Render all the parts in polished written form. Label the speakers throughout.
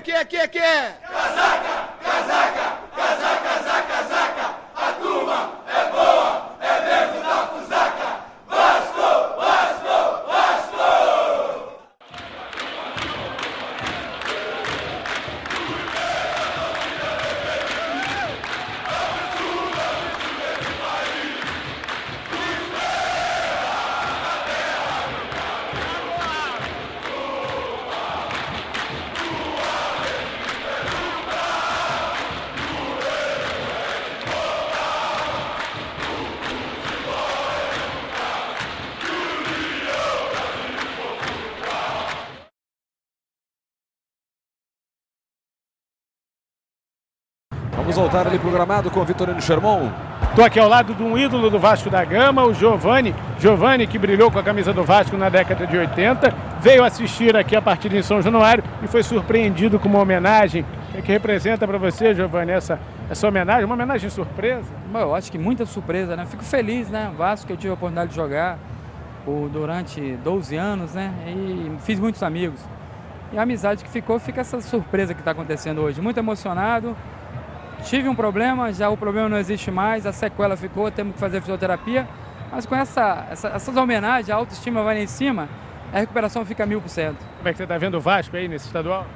Speaker 1: que é? Casaca, casaca, casaca, casaca, casaca. A turma é boa, é mesmo da fusaca. Vasco, Vasco, Vasco!
Speaker 2: Vamos voltar ali pro gramado com o Vitorino Sherman.
Speaker 3: Estou aqui ao lado de um ídolo do Vasco da Gama, o Giovani. Giovani, que brilhou com a camisa do Vasco na década de 80, veio assistir aqui a partida em São Januário e foi surpreendido com uma homenagem. O que representa para você, Giovani, essa homenagem? Uma homenagem surpresa?
Speaker 4: Eu acho que muita surpresa, né? Fico feliz, né? O Vasco, que eu tive a oportunidade de jogar durante 12 anos, né? E fiz muitos amigos. E a amizade que ficou, fica essa surpresa que está acontecendo hoje. Muito emocionado. Tive um problema, já o problema não existe mais, a sequela ficou, temos que fazer fisioterapia, mas com essas homenagens, a autoestima vai lá em cima, a recuperação fica 1000%.
Speaker 3: Como é que você está vendo o Vasco aí nesse estadual?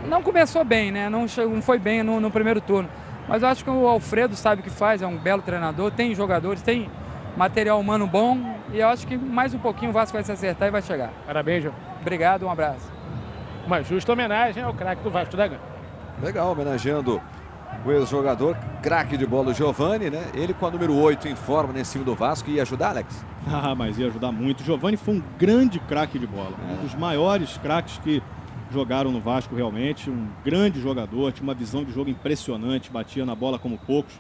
Speaker 4: Não começou bem, né? Não foi bem no primeiro turno, mas eu acho que o Alfredo sabe o que faz, é um belo treinador, tem jogadores, tem material humano bom, e eu acho que mais um pouquinho o Vasco vai se acertar e vai chegar.
Speaker 3: Parabéns, João.
Speaker 4: Obrigado, um abraço.
Speaker 3: Uma justa homenagem ao craque do Vasco da Gama.
Speaker 2: Legal, homenageando o ex-jogador, craque de bola, o Giovani, né? Ele com a número 8 em forma nesse time do Vasco. Ia ajudar, Alex?
Speaker 5: Mas ia ajudar muito. O Giovani foi um grande craque de bola. Um dos maiores craques que jogaram no Vasco realmente. Um grande jogador, tinha uma visão de jogo impressionante, batia na bola como poucos.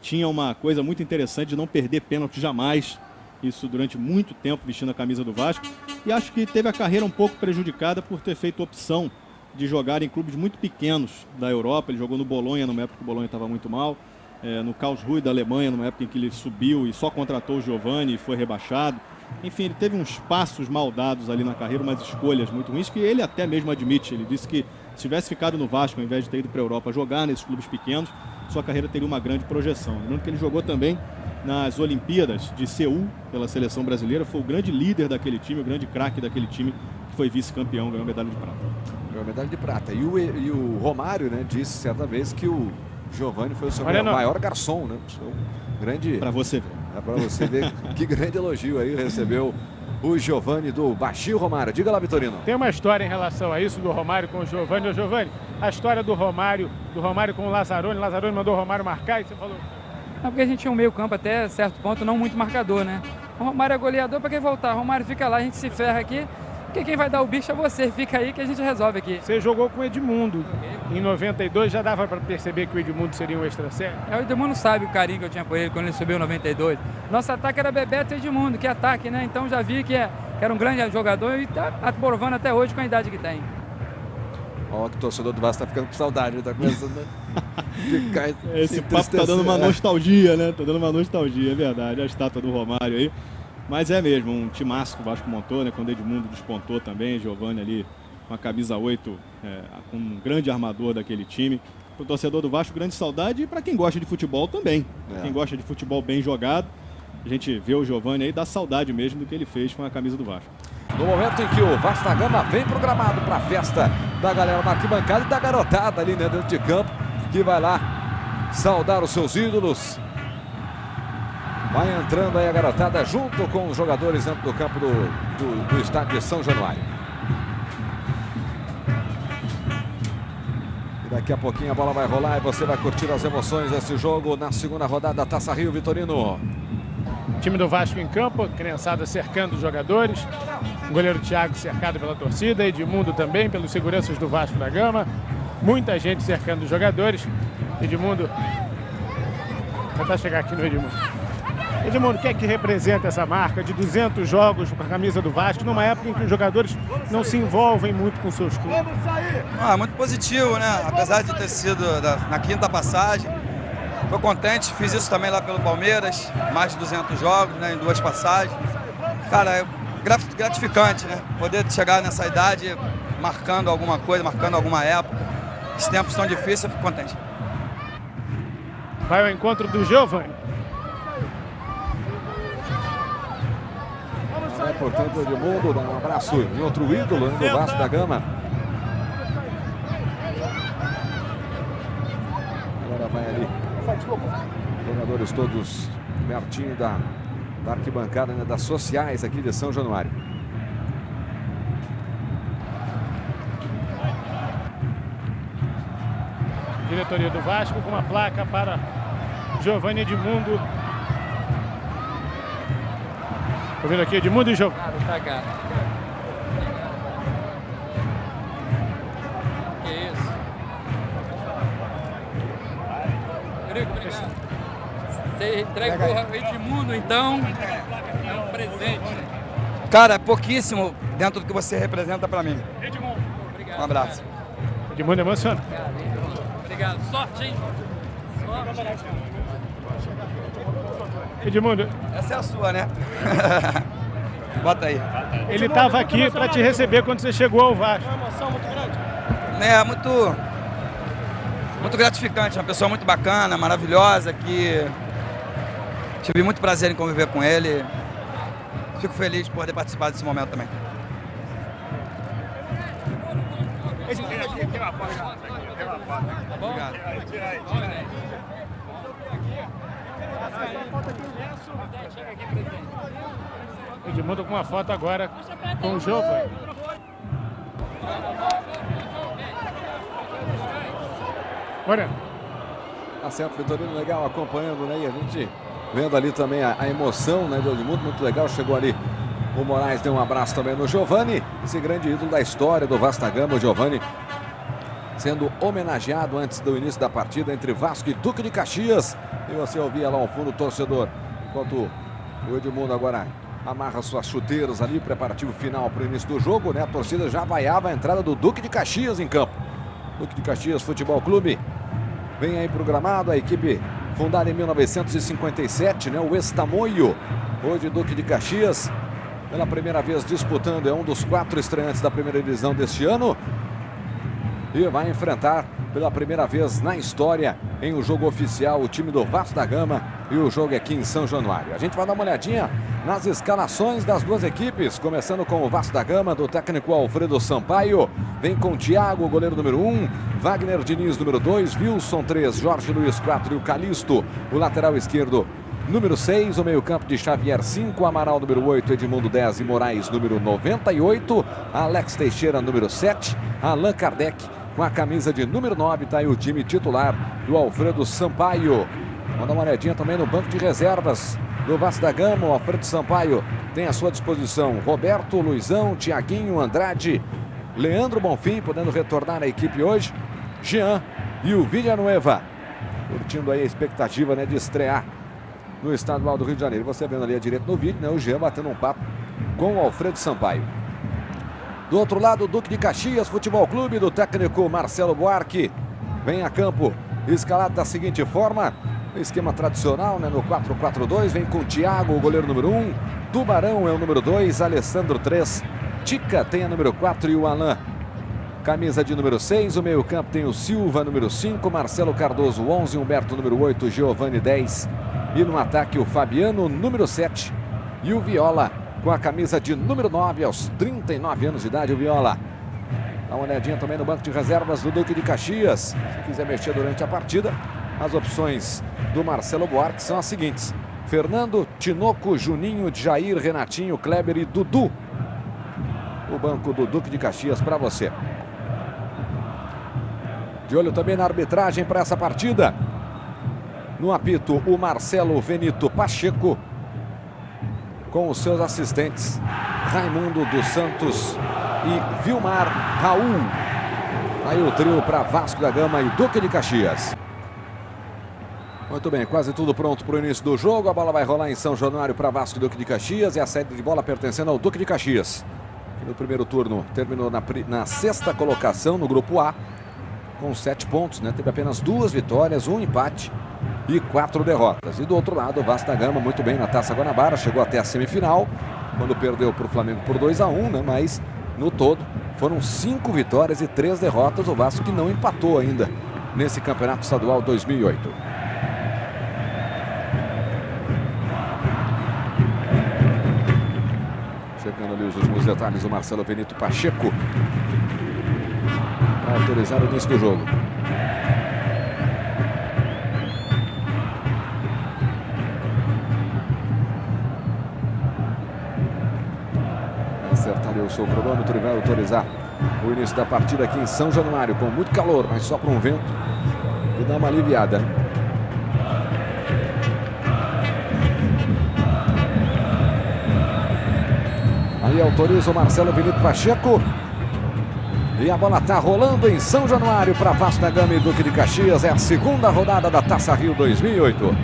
Speaker 5: Tinha uma coisa muito interessante de não perder pênalti jamais. Isso durante muito tempo vestindo a camisa do Vasco. E acho que teve a carreira um pouco prejudicada por ter feito opção de jogar em clubes muito pequenos da Europa. Ele jogou no Bolonha, numa época que o Bolonha estava muito mal, no Karlsruhe da Alemanha, numa época em que ele subiu e só contratou o Giovani e foi rebaixado. Enfim, ele teve uns passos mal dados ali na carreira, umas escolhas muito ruins, que ele até mesmo admite. Ele disse que se tivesse ficado no Vasco, ao invés de ter ido para a Europa jogar nesses clubes pequenos, sua carreira teria uma grande projeção. Lembrando que ele jogou também nas Olimpíadas de Seul, pela seleção brasileira, foi o grande líder daquele time, o grande craque daquele time, que foi vice-campeão, ganhou medalha de prata.
Speaker 2: Ganhou medalha de prata. E o Romário, né, disse certa vez que o Giovani foi o seu maior garçom, né? Grande...
Speaker 5: Para você ver.
Speaker 2: É para você ver que grande elogio aí recebeu o Giovani do Baixio Romário. Diga lá, Vitorino.
Speaker 3: Tem uma história em relação a isso do Romário com o Giovani. Ô, Giovani, a história do Romário com o Lazzaroni. O Lazzaroni mandou o Romário marcar e você falou...
Speaker 4: Não, porque a gente tinha um meio campo até certo ponto, não muito marcador, né? O Romário é goleador, para quem voltar? O Romário fica lá, a gente se ferra aqui, porque quem vai dar o bicho é você, fica aí que a gente resolve aqui.
Speaker 3: Você jogou com o Edmundo. Em 92 já dava para perceber que o Edmundo seria um extra sério?
Speaker 4: O Edmundo sabe o carinho que eu tinha por ele quando ele subiu em 92. Nosso ataque era Bebeto e Edmundo, que ataque, né? Então já vi que era um grande jogador e está provando até hoje com a idade que tem.
Speaker 2: Ó, que o torcedor do Vasco tá ficando com saudade, ele tá começando a ficar...
Speaker 5: Esse papo tá dando uma nostalgia, né? Tá dando uma nostalgia, é verdade. A estátua do Romário aí. Mas é mesmo, um timaço que o Vasco montou, né? Quando Edmundo despontou também, Giovani ali com a camisa 8, com um grande armador daquele time. Pro torcedor do Vasco, grande saudade, e para quem gosta de futebol também. Quem gosta de futebol bem jogado, a gente vê o Giovani aí, dá saudade mesmo do que ele fez com a camisa do Vasco.
Speaker 2: No momento em que o Vasco da Gama vem programado para a festa da galera na arquibancada e da garotada ali, né, dentro de campo, que vai lá saudar os seus ídolos. Vai entrando aí a garotada junto com os jogadores dentro do campo do estádio de São Januário. E daqui a pouquinho a bola vai rolar e você vai curtir as emoções desse jogo na segunda rodada da Taça Rio, Vitorino.
Speaker 3: Time do Vasco em campo, criançada cercando os jogadores. O goleiro Thiago cercado pela torcida, Edmundo também, pelos seguranças do Vasco da Gama. Muita gente cercando os jogadores. Edmundo, vou tentar chegar aqui no Edmundo. Edmundo, o que é que representa essa marca de 200 jogos com a camisa do Vasco, numa época em que os jogadores não se envolvem muito com seus clubes?
Speaker 6: Muito positivo, né? Apesar de ter sido na quinta passagem. Estou contente, fiz isso também lá pelo Palmeiras, mais de 200 jogos, né, em 2 passagens. Cara, é gratificante, né? Poder chegar nessa idade marcando alguma coisa, marcando alguma época. Os tempos são difíceis, eu fico contente.
Speaker 3: Vai ao encontro do Giovani.
Speaker 2: Vai, portanto, o Edmundo, dá um abraço em outro ídolo, né, do Vasco da Gama. Agora vai ali. Jogadores todos pertinho da arquibancada, né, das sociais aqui de São Januário.
Speaker 3: Diretoria do Vasco com uma placa para Giovani Edmundo. Tô vendo aqui Edmundo e Giovani.
Speaker 4: Que isso? Você entrega o Edmundo, então, é um presente.
Speaker 6: Cara, é pouquíssimo dentro do que você representa para mim.
Speaker 4: Obrigado.
Speaker 6: Um abraço.
Speaker 3: Edmundo emociona.
Speaker 4: Obrigado. Sorte, hein? Sorte.
Speaker 3: Edmundo,
Speaker 6: Essa é a sua, né? Bota aí.
Speaker 3: ele estava aqui para te receber quando você chegou ao Vasco.
Speaker 6: É muito gratificante, uma pessoa muito bacana, maravilhosa, que tive muito prazer em conviver com ele. Fico feliz de poder participar desse momento também. Obrigado.
Speaker 3: Edmundo com uma foto agora com o Giovani. Moreno.
Speaker 2: Tá certo, Vitorino, legal acompanhando, né? E a gente vendo ali também a emoção, né, do Edmundo, muito legal. Chegou ali o Moraes, deu um abraço também no Giovani, esse grande ídolo da história do Vasco da Gama, o Giovani sendo homenageado antes do início da partida entre Vasco e Duque de Caxias. E você ouvia lá ao fundo o torcedor, enquanto o Edmundo agora amarra suas chuteiras ali, preparativo final para o início do jogo, né? A torcida já vaiava a entrada do Duque de Caxias em campo. Duque de Caxias Futebol Clube vem aí pro gramado, a equipe fundada em 1957, né? O Estamoio, hoje Duque de Caxias, pela primeira vez disputando, é um dos 4 estreantes da primeira divisão deste ano. E vai enfrentar pela primeira vez na história em um jogo oficial o time do Vasco da Gama, e o jogo é aqui em São Januário. A gente vai dar uma olhadinha nas escalações das duas equipes, começando com o Vasco da Gama, do técnico Alfredo Sampaio. Vem com Thiago, goleiro número 1, Wagner Diniz, número 2, Wilson 3, Jorge Luiz 4 e o Calixto, o lateral esquerdo, número 6, o meio-campo de Xavier 5, Amaral número 8, Edmundo 10 e Moraes número 98, Alex Teixeira número 7, Allan Kardec com a camisa de número 9, tá aí o time titular do Alfredo Sampaio. Vamos dar uma olhadinha também no banco de reservas do Vasco da Gama. O Alfredo Sampaio tem à sua disposição Roberto, Luizão, Tiaguinho, Andrade, Leandro Bonfim, podendo retornar à equipe hoje, Jean e o Villanueva, curtindo aí a expectativa, né, de estrear no estadual do Rio de Janeiro. Você vendo ali à direita no vídeo, né, o Jean batendo um papo com o Alfredo Sampaio. Do outro lado, o Duque de Caxias Futebol Clube, do técnico Marcelo Buarque, vem a campo escalado da seguinte forma, esquema tradicional, né, no 4-4-2, vem com Thiago, o goleiro número 1, Tubarão é o número 2, Alessandro 3, Tica tem a número 4 e o Alain, camisa de número 6, o meio campo tem o Silva, número 5, Marcelo Cardoso 11, Humberto número 8, Giovani 10 e no ataque o Fabiano, número 7 e o Viola com a camisa de número 9 aos 39 anos de idade, o Viola. Dá uma olhadinha também no banco de reservas do Duque de Caxias. Se quiser mexer durante a partida, as opções do Marcelo Buarque são as seguintes: Fernando, Tinoco, Juninho, Jair, Renatinho, Kleber e Dudu. O banco do Duque de Caxias para você. De olho também na arbitragem para essa partida. No apito, o Marcelo Venito Pacheco, com os seus assistentes Raimundo dos Santos e Vilmar Raul. Aí o trio para Vasco da Gama e Duque de Caxias. Muito bem, quase tudo pronto para o início do jogo. A bola vai rolar em São Januário para Vasco e Duque de Caxias. E a saída de bola pertencendo ao Duque de Caxias, que no primeiro turno terminou na sexta colocação no grupo A, com 7 pontos, né? Teve apenas 2 vitórias, 1 empate e 4 derrotas. E do outro lado, o Vasco da Gama muito bem na Taça Guanabara, chegou até a semifinal, quando perdeu para o Flamengo por 2-1, né? Mas No todo, foram 5 vitórias e 3 derrotas. O Vasco que não empatou ainda nesse Campeonato Estadual 2008. Chegando ali os últimos detalhes, o Marcelo Benito Pacheco para autorizar o início do jogo. Acertar o seu cronômetro e vai autorizar o início da partida aqui em São Januário, com muito calor, mas só para um vento e dá uma aliviada. Aí autoriza o Marcelo Benito Pacheco. E a bola está rolando em São Januário para Vasco da Gama e Duque de Caxias. É a segunda rodada da Taça Rio 2008.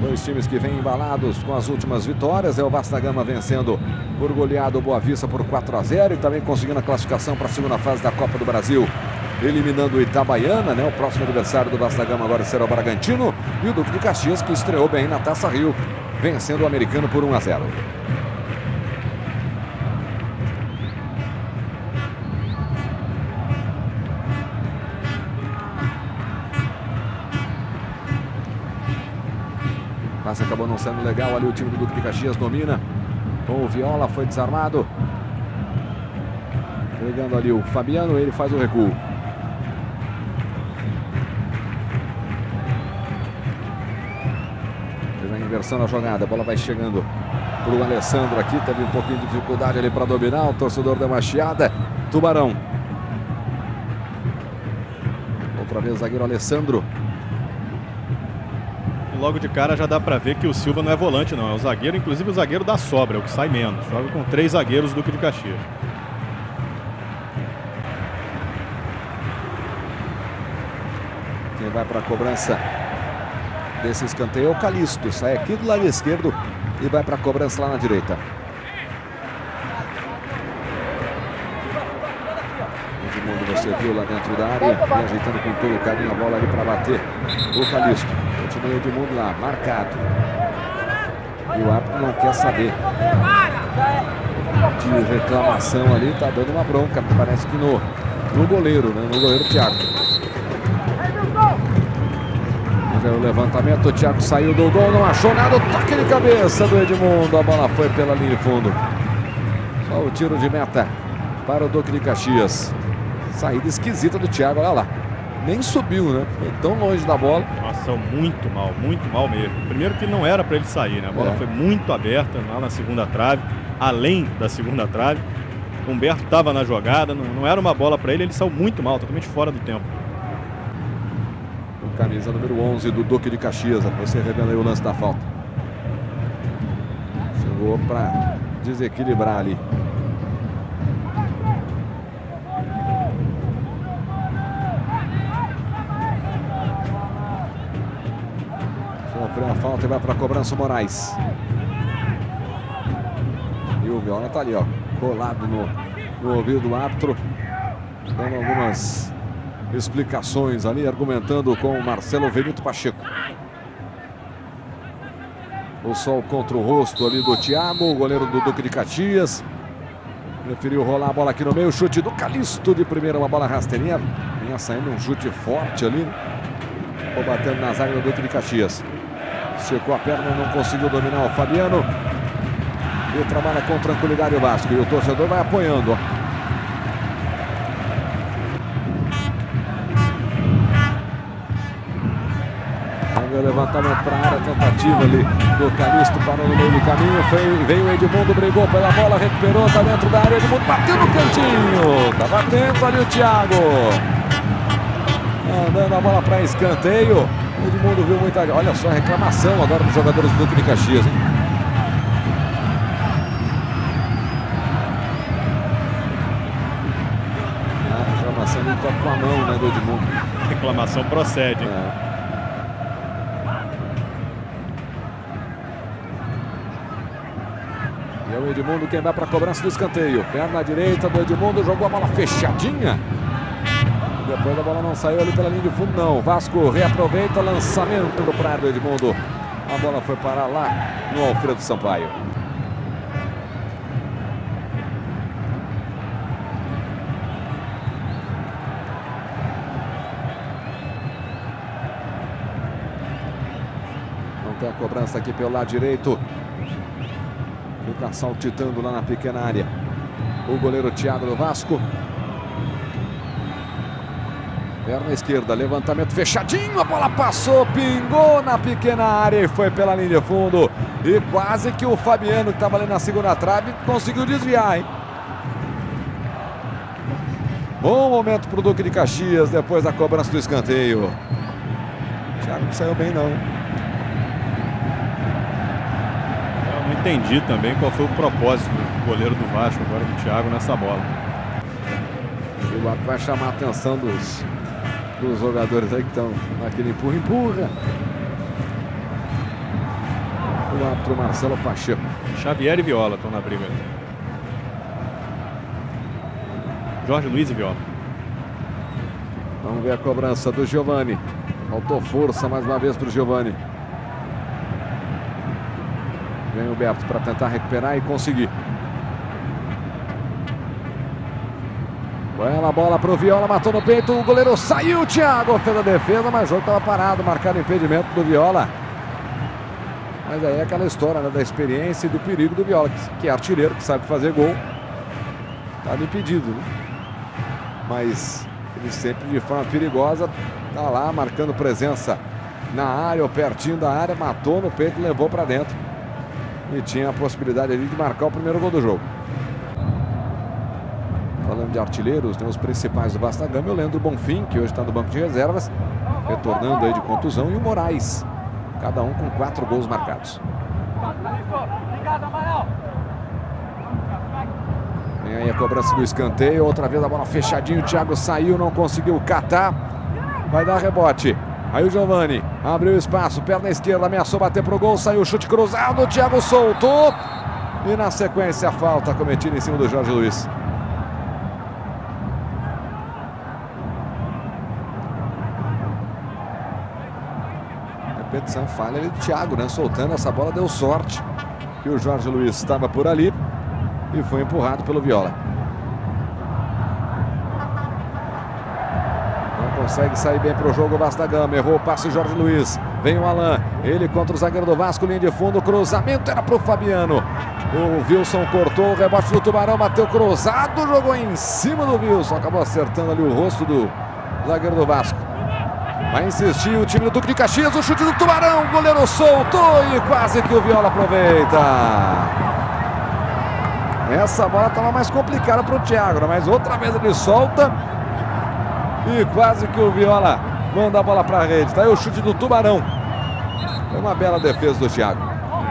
Speaker 2: Dois times que vêm embalados com as últimas vitórias. É o Vasco da Gama vencendo por goleado o Boa Vista por 4-0 e também conseguindo a classificação para a segunda fase da Copa do Brasil, eliminando o Itabaiana, né? O próximo adversário do Vasco da Gama agora será o Bragantino. E o Duque de Caxias, que estreou bem na Taça Rio, vencendo o Americano por 1-0. Passe acabou não sendo legal ali, o time do Duque de Caxias domina. Com o Viola, foi desarmado. Pegando ali o Fabiano, ele faz o recuo. Teve a inversão na jogada, a bola vai chegando para o Alessandro aqui. Teve um pouquinho de dificuldade ali para dominar, o torcedor deu uma chiada. Tubarão. Outra vez o zagueiro Alessandro.
Speaker 5: Logo de cara já dá para ver que o Silva não é volante não, é o zagueiro, inclusive o zagueiro da sobra, é o que sai menos. Joga com 3 zagueiros do Duque de Caxias.
Speaker 2: Quem vai para a cobrança desse escanteio é o Calixto. Sai aqui do lado esquerdo e vai para a cobrança lá na direita. Todo mundo você viu lá dentro da área, e ajeitando com todo o carinho a bola ali para bater o Calixto. Continua Edmundo lá, marcado. E o árbitro não quer saber de reclamação ali, tá dando uma bronca, parece que no goleiro, né? No goleiro Thiago. Mas é o levantamento, o Thiago saiu do gol, não achou nada, o toque de cabeça do Edmundo, a bola foi pela linha de fundo. Só o tiro de meta para o Duque de Caxias. Saída esquisita do Thiago, olha lá. Nem subiu, né? Foi tão longe da bola.
Speaker 5: Nossa, muito mal mesmo. Primeiro que não era para ele sair, né? A bola foi muito aberta lá na segunda trave, além da segunda trave. O Humberto estava na jogada, não era uma bola para ele, ele saiu muito mal, totalmente fora do tempo.
Speaker 2: Com camisa número 11 do Duque de Caxias, você revendo aí o lance da falta. Chegou para desequilibrar ali. Sofreu a falta e vai para a cobrança o Moraes. E o Viola tá ali, ó, colado no ouvido do árbitro, dando algumas explicações ali, argumentando com o Marcelo Benito Pacheco. O sol contra o rosto ali do Thiago, o goleiro do Duque de Caxias. Preferiu rolar a bola aqui no meio, chute do Calixto de primeira, uma bola rasteirinha. Vinha saindo um chute forte ali. Ficou batendo na zaga do Duque de Caxias. Checou a perna, não conseguiu dominar o Fabiano. E trabalha com tranquilidade o Vasco. E o torcedor vai apoiando, ó. O levantamento para a área, tentativa ali do Calixto, parou no meio do caminho, veio o Edmundo, brigou pela bola, recuperou, tá dentro da área, Edmundo bateu no cantinho, tá batendo ali o Thiago, mandando a bola para escanteio. O Edmundo viu muita, olha só a reclamação agora dos jogadores do Duque de Caxias, hein? A reclamação ele toca com a mão, né, do Edmundo.
Speaker 5: A reclamação procede.
Speaker 2: É o Edmundo quem vai para a cobrança do escanteio. Perna direita do Edmundo, jogou a bola fechadinha. Depois a bola não saiu ali pela linha de fundo, não. Vasco reaproveita, lançamento para do Edmundo. A bola foi parar lá no Alfredo Sampaio. Tem a cobrança aqui pelo lado direito. Fica saltitando lá na pequena área o goleiro Thiago do Vasco. Perna esquerda, levantamento fechadinho, a bola passou, pingou na pequena área e foi pela linha de fundo. E quase que o Fabiano, que estava ali na segunda trave, conseguiu desviar, hein? Bom momento para o Duque de Caxias depois da cobrança do escanteio. O Thiago não saiu bem, não.
Speaker 5: Eu não entendi também qual foi o propósito do goleiro do Vasco, agora do Thiago, nessa bola.
Speaker 2: O árbitro vai chamar a atenção dos jogadores aí que estão naquele empurra. O árbitro Marcelo Pacheco.
Speaker 5: Xavier e Viola estão na briga ali. Jorge Luiz e Viola.
Speaker 2: Vamos ver a cobrança do Giovani. Faltou força mais uma vez para o Giovani. Vem o Berto para tentar recuperar e conseguir. Bela bola para o Viola, matou no peito, o goleiro saiu, Thiago fez a defesa, mas o jogo estava parado, marcado impedimento do Viola. Mas aí é aquela história, né, da experiência e do perigo do Viola, que é artilheiro, que sabe fazer gol. Estava impedido, né? Mas ele sempre de forma perigosa, está lá marcando presença na área ou pertinho da área, matou no peito, levou para dentro. E tinha a possibilidade ali de marcar o primeiro gol do jogo. Falando de artilheiros, tem os principais do Vasco da Gama, o Leandro Bonfim, que hoje está no banco de reservas, retornando aí de contusão, e o Moraes, cada um com 4 gols marcados. Vem aí a cobrança do escanteio, outra vez a bola fechadinho, o Thiago saiu, não conseguiu catar, vai dar rebote. Aí o Giovani abriu espaço, perna esquerda, ameaçou bater pro gol, saiu o chute cruzado, o Thiago soltou, e na sequência a falta cometida em cima do Jorge Luiz. Repetição, falha ali do Thiago, né? Soltando essa bola, deu sorte que o Jorge Luiz estava por ali e foi empurrado pelo Viola. Não consegue sair bem para o jogo o Vasco da Gama, errou o passe Jorge Luiz, vem o Alain, ele contra o zagueiro do Vasco, linha de fundo, cruzamento era para o Fabiano. O Wilson cortou o rebote do Tubarão, bateu cruzado, jogou em cima do Wilson, acabou acertando ali o rosto do zagueiro do Vasco. Vai insistir o time do Duque de Caxias, o chute do Tubarão, o goleiro soltou e quase que o Viola aproveita. Essa bola estava mais complicada para o Thiago, né? Mas outra vez ele solta e quase que o Viola manda a bola para a rede. Tá aí o chute do Tubarão. Foi uma bela defesa do Thiago.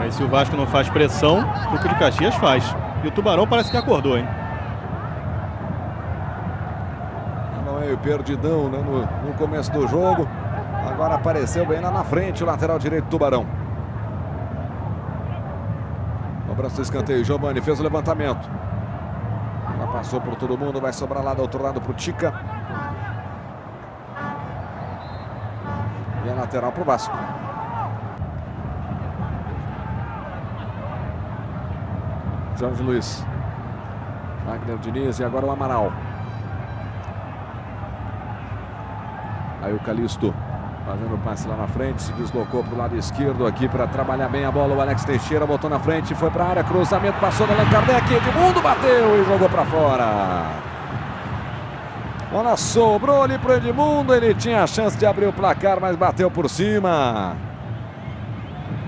Speaker 5: E se o Vasco não faz pressão, o Duque de Caxias faz. E o Tubarão parece que acordou, hein?
Speaker 2: Meio perdidão, né, no começo do jogo. Agora apareceu bem lá na frente o lateral direito do Tubarão. Cobrança do escanteio, Giovani fez o levantamento. Ela passou por todo mundo, vai sobrar lá do outro lado pro Tica. E a lateral pro Vasco. Jorge Luiz. Wagner Diniz e agora o Amaral. Aí o Calixto fazendo o passe lá na frente, se deslocou para o lado esquerdo aqui para trabalhar bem a bola. O Alex Teixeira botou na frente, foi para a área, cruzamento, passou no Allan Kardec, Edmundo bateu e jogou para fora. Bola sobrou ali para o Edmundo, ele tinha a chance de abrir o placar, mas bateu por cima.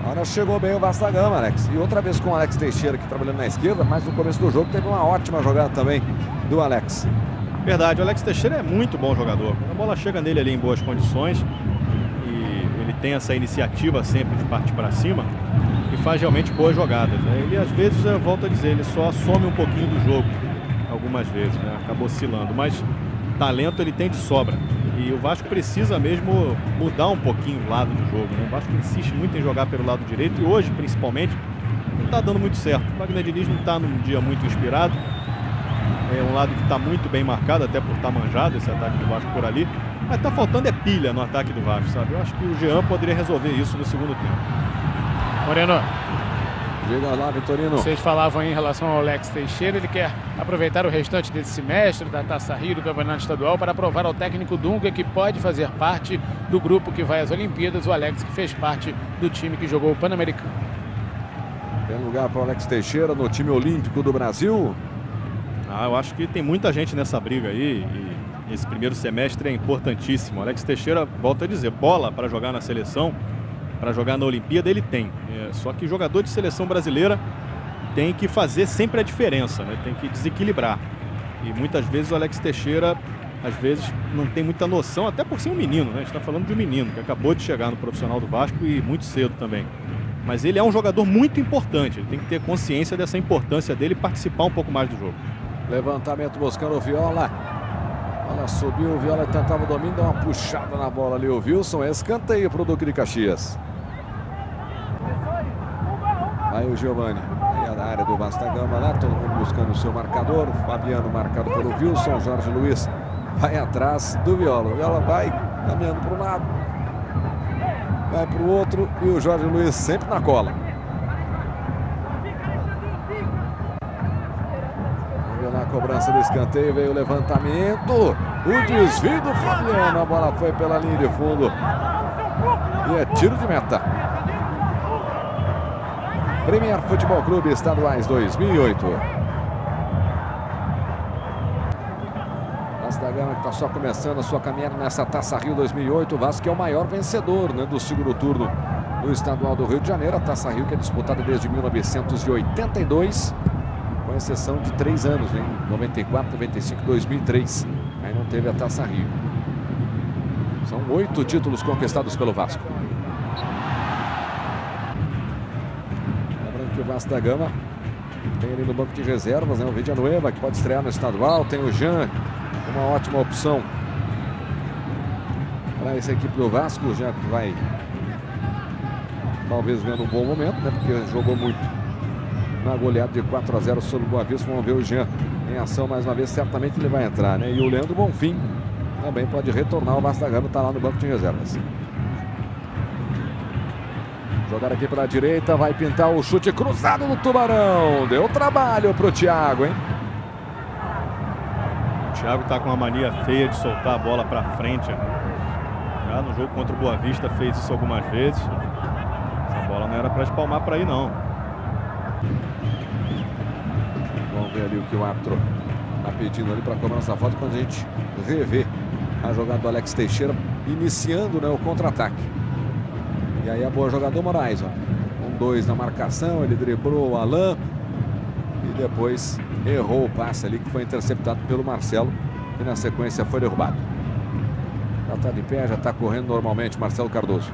Speaker 2: Agora chegou bem o Vasco da Gama, Alex. E outra vez com o Alex Teixeira aqui trabalhando na esquerda, mas no começo do jogo teve uma ótima jogada também do Alex.
Speaker 5: Verdade, o Alex Teixeira é muito bom jogador. A bola chega nele ali em boas condições e ele tem essa iniciativa sempre de partir para cima e faz realmente boas jogadas, né? Ele às vezes, eu volto a dizer, ele só some um pouquinho do jogo, algumas vezes, né? Acaba oscilando, mas talento ele tem de sobra. E o Vasco precisa mesmo mudar um pouquinho o lado do jogo, né? O Vasco insiste muito em jogar pelo lado direito e hoje, principalmente, não está dando muito certo. O Wagner Diniz não está num dia muito inspirado. É um lado que está muito bem marcado, até por estar manjado esse ataque do Vasco por ali. Mas está faltando pilha no ataque do Vasco, sabe? Eu acho que o Jean poderia resolver isso no segundo tempo.
Speaker 3: Moreno.
Speaker 2: Diga lá, Vitorino.
Speaker 3: Vocês falavam aí em relação ao Alex Teixeira, ele quer aproveitar o restante desse semestre da Taça Rio do Campeonato Estadual para provar ao técnico Dunga que pode fazer parte do grupo que vai às Olimpíadas, o Alex que fez parte do time que jogou o Pan-Americano.
Speaker 2: Tem lugar para o Alex Teixeira no time olímpico do Brasil?
Speaker 5: Eu acho que tem muita gente nessa briga aí e esse primeiro semestre é importantíssimo. Alex Teixeira, volta a dizer, bola para jogar na seleção, para jogar na Olimpíada ele tem. Só que jogador de seleção brasileira tem que fazer sempre a diferença, né? Tem que desequilibrar. E muitas vezes o Alex Teixeira, às vezes, não tem muita noção, até por ser um menino, né? A gente está falando de um menino que acabou de chegar no profissional do Vasco e muito cedo também. Mas ele é um jogador muito importante, ele tem que ter consciência dessa importância dele e participar um pouco mais do jogo.
Speaker 2: Levantamento buscando o Viola. Olha, subiu o Viola, tentava o domínio, deu uma puxada na bola ali o Wilson. Escanteio para o Duque de Caxias. Aí o Giovani, aí na área do Vasco da Gama lá, todo mundo buscando o seu marcador. Fabiano marcado pelo Wilson, Jorge Luiz vai atrás do Viola. O Viola vai caminhando para um lado, vai para o outro e o Jorge Luiz sempre na cola. Na cobrança do escanteio veio o levantamento, o desvio do Fabiano, a bola foi pela linha de fundo e é tiro de meta. Premier Futebol Clube Estaduais 2008. Vasco da Gama que está só começando a sua caminhada nessa Taça Rio 2008. O Vasco que é o maior vencedor, né, do segundo turno do Estadual do Rio de Janeiro. A Taça Rio que é disputada desde 1982. Com exceção de 3 anos, né? 94, 95, 2003. Aí não teve a Taça Rio. São 8 títulos conquistados pelo Vasco. Lembrando que o Vasco da Gama tem ali no banco de reservas, né? O Villanueva, que pode estrear no estadual. Tem o Jean, uma ótima opção para essa equipe do Vasco. Já que vai talvez vendo um bom momento, né? Porque jogou muito na goleada de 4-0 sobre o Boa Vista. Vamos ver o Jean em ação mais uma vez, certamente ele vai entrar, né? E o Leandro Bonfim também pode retornar. O Vasco da Gama está lá no banco de reservas. Jogar aqui pela direita, vai pintar o chute cruzado no Tubarão. Deu trabalho para o Thiago, hein?
Speaker 5: O Thiago está com uma mania feia de soltar a bola para frente. Já no jogo contra o Boa Vista fez isso algumas vezes. Essa bola não era para espalmar para aí, não.
Speaker 2: Vamos ver ali o que o árbitro está pedindo ali para cobrar essa falta quando a gente rever a jogada do Alex Teixeira iniciando, né, o contra-ataque. E aí a boa jogada do Moraes, ó. 1-2 na marcação, ele driblou o Alain e depois errou o passe ali que foi interceptado pelo Marcelo e na sequência foi derrubado. Já está de pé, já está correndo normalmente Marcelo Cardoso.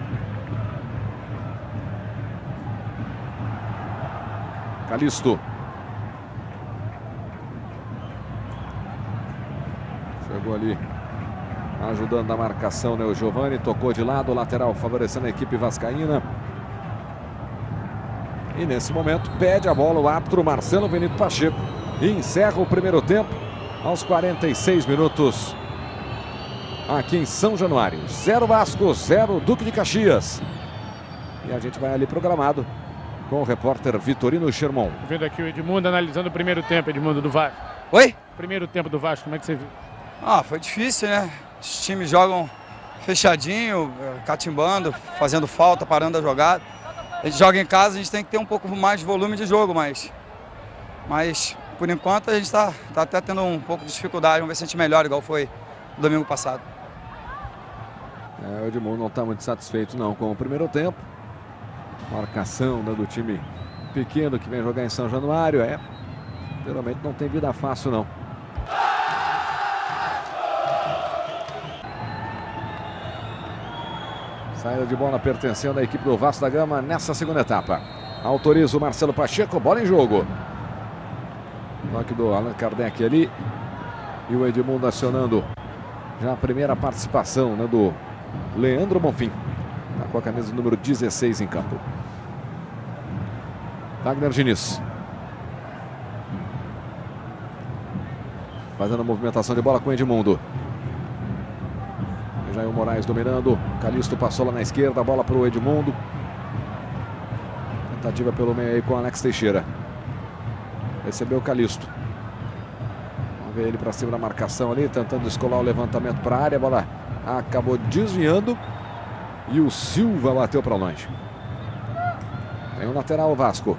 Speaker 2: Calixto. Chegou ali ajudando na marcação, né, o Giovani. Tocou de lado, lateral favorecendo a equipe vascaína. E nesse momento pede a bola o árbitro Marcelo Benito Pacheco. E encerra o primeiro tempo aos 46 minutos. Aqui em São Januário. 0 Vasco, 0 Duque de Caxias. E a gente vai ali programado com o repórter Vitorino Sherman.
Speaker 3: Vendo aqui o Edmundo analisando o primeiro tempo, Edmundo, do Vasco.
Speaker 6: Oi?
Speaker 3: Primeiro tempo do Vasco, como é que você viu?
Speaker 6: Foi difícil, né? Os times jogam fechadinho, catimbando, fazendo falta, parando a jogada. A gente joga em casa, a gente tem que ter um pouco mais de volume de jogo, mas por enquanto a gente está até tendo um pouco de dificuldade. Vamos ver se a gente melhora, igual foi no domingo passado.
Speaker 2: O Edmundo não está muito satisfeito não com o primeiro tempo. Marcação, né, do time pequeno que vem jogar em São Januário. Geralmente não tem vida fácil não. Saída de bola pertencendo à equipe do Vasco da Gama nessa segunda etapa. Autoriza o Marcelo Pacheco, bola em jogo. Toque do Allan Kardec ali. E o Edmundo acionando já a primeira participação, né, do Leandro Bonfim. Tá com a camisa número 16 em campo. Wagner Diniz. Fazendo a movimentação de bola com o Edmundo. Jair Moraes dominando. Calixto passou lá na esquerda. A bola para o Edmundo. Tentativa pelo meio aí com o Alex Teixeira. Recebeu o Calixto. Vamos ver ele para cima da marcação ali, tentando descolar o levantamento para a área. A bola acabou desviando e o Silva bateu para longe. Tem um lateral o Vasco.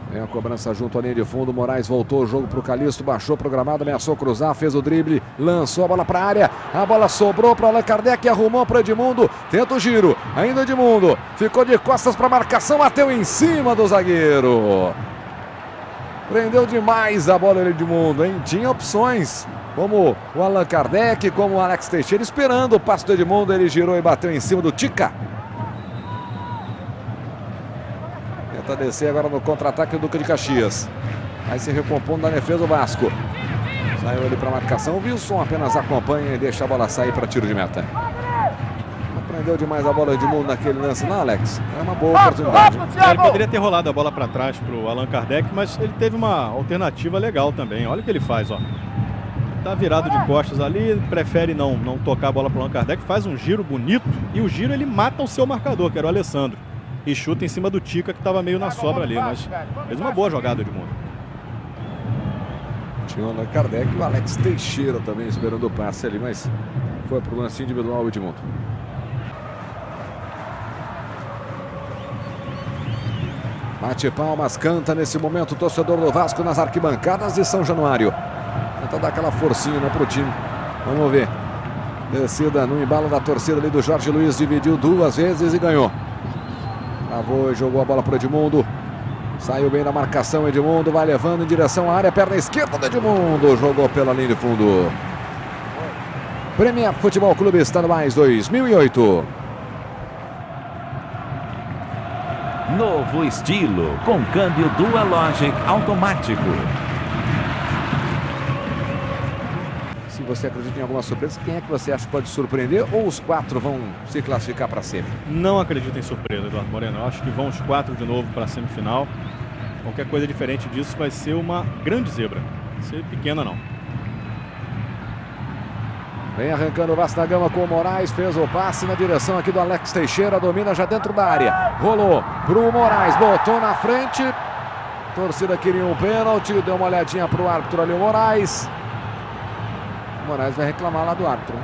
Speaker 2: Vem a cobrança junto à linha de fundo. Moraes voltou o jogo para o Calixto. Baixou o programado, ameaçou cruzar. Fez o drible. Lançou a bola para a área. A bola sobrou para Allan Kardec. Arrumou para Edmundo. Tenta o giro. Ainda Edmundo. Ficou de costas para a marcação. Bateu em cima do zagueiro. Prendeu demais a bola Edmundo, hein? Tinha opções. Como o Allan Kardec, como o Alex Teixeira. Esperando o passo do Edmundo. Ele girou e bateu em cima do Tica. Tenta descer agora no contra-ataque o Duque de Caxias. Vai se recompondo da defesa o Vasco. Saiu ali para a marcação. O Wilson apenas acompanha e deixa a bola sair para tiro de meta. Não prendeu demais a bola de mundo naquele lance, não, Alex? É uma boa oportunidade.
Speaker 5: Ele poderia ter rolado a bola para trás para o Allan Kardec, mas ele teve uma alternativa legal também. Olha o que ele faz, ó. Tá virado de costas ali, prefere não tocar a bola para o Allan Kardec, faz um giro bonito e o giro ele mata o seu marcador, que era o Alessandro. E chuta em cima do Tica, que estava meio na sobra ali, mas fez uma boa jogada de mundo.
Speaker 2: Tinha o Allan Kardec e o Alex Teixeira também esperando o passe ali, mas foi para o lance individual o Edmundo. Bate palmas, canta nesse momento o torcedor do Vasco nas arquibancadas de São Januário. Tenta dar aquela forcinha para o time. Vamos ver. Descida no embalo da torcida ali do Jorge Luiz, dividiu duas vezes e ganhou. Travou e jogou a bola para o Edmundo. Saiu bem da marcação, Edmundo vai levando em direção à área, perna esquerda do Edmundo. Jogou pela linha de fundo. Premier Futebol Clube Estaduais 2008.
Speaker 7: Novo estilo, com câmbio Dual Logic automático.
Speaker 2: Se você acredita em alguma surpresa, quem é que você acha que pode surpreender ou os quatro vão se classificar para a semi?
Speaker 5: Não acredito em surpresa, Eduardo Moreno. Eu acho que vão os quatro de novo para a semifinal. Qualquer coisa diferente disso vai ser uma grande zebra. Não vai ser pequena, não.
Speaker 2: Vem arrancando o Vasco da Gama com o Moraes, fez o passe na direção aqui do Alex Teixeira, domina já dentro da área. Rolou pro Moraes, botou na frente. Torcida queria um pênalti, deu uma olhadinha pro árbitro ali o Moraes. O Moraes vai reclamar lá do árbitro.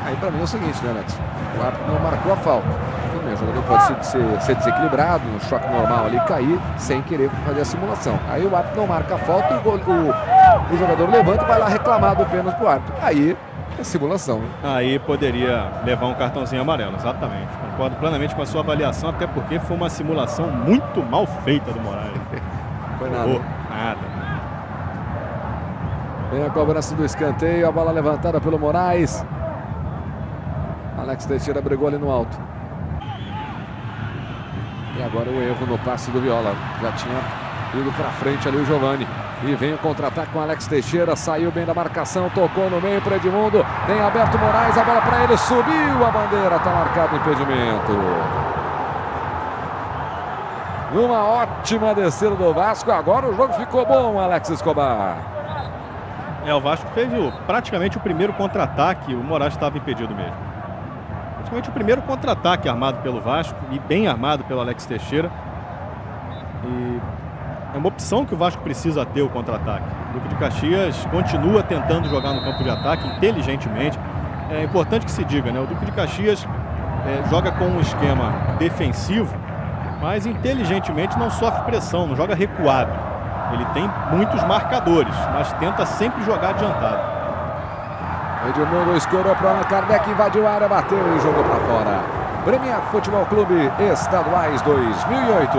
Speaker 2: Aí pra mim é o seguinte, né, Alex? O árbitro não marcou a falta. Tudo bem, o jogador pode ser desequilibrado, um choque normal ali, cair sem querer fazer a simulação. Aí o árbitro não marca a falta, o jogador levanta e vai lá reclamar do pênalti pro árbitro. Aí é simulação.
Speaker 5: Aí poderia levar um cartãozinho amarelo, exatamente. Concordo plenamente com a sua avaliação, até porque foi uma simulação muito mal feita do Moraes.
Speaker 2: Foi nada.
Speaker 5: Nada.
Speaker 2: Vem a cobrança do escanteio, a bola levantada pelo Moraes. Alex Teixeira brigou ali no alto. E agora o erro no passe do Viola. Já tinha ido para frente ali o Giovani. E vem o contra-ataque com o Alex Teixeira. Saiu bem da marcação, tocou no meio para Edmundo. Tem aberto Moraes, a bola para ele. Subiu a bandeira, está marcado o impedimento. Uma ótima descida do Vasco. Agora o jogo ficou bom, Alex Escobar.
Speaker 5: O Vasco fez praticamente o primeiro contra-ataque. O Moraes estava impedido mesmo. Praticamente o primeiro contra-ataque armado pelo Vasco e bem armado pelo Alex Teixeira. E é uma opção que o Vasco precisa ter, o contra-ataque. O Duque de Caxias continua tentando jogar no campo de ataque inteligentemente. É importante que se diga, né? O Duque de Caxias joga com um esquema defensivo, mas inteligentemente não sofre pressão, não joga recuado. Ele tem muitos marcadores, mas tenta sempre jogar adiantado.
Speaker 2: Edmundo escorou para Allan Kardec, invadiu a área, bateu e jogou para fora. Premier Futebol Clube Estaduais 2008.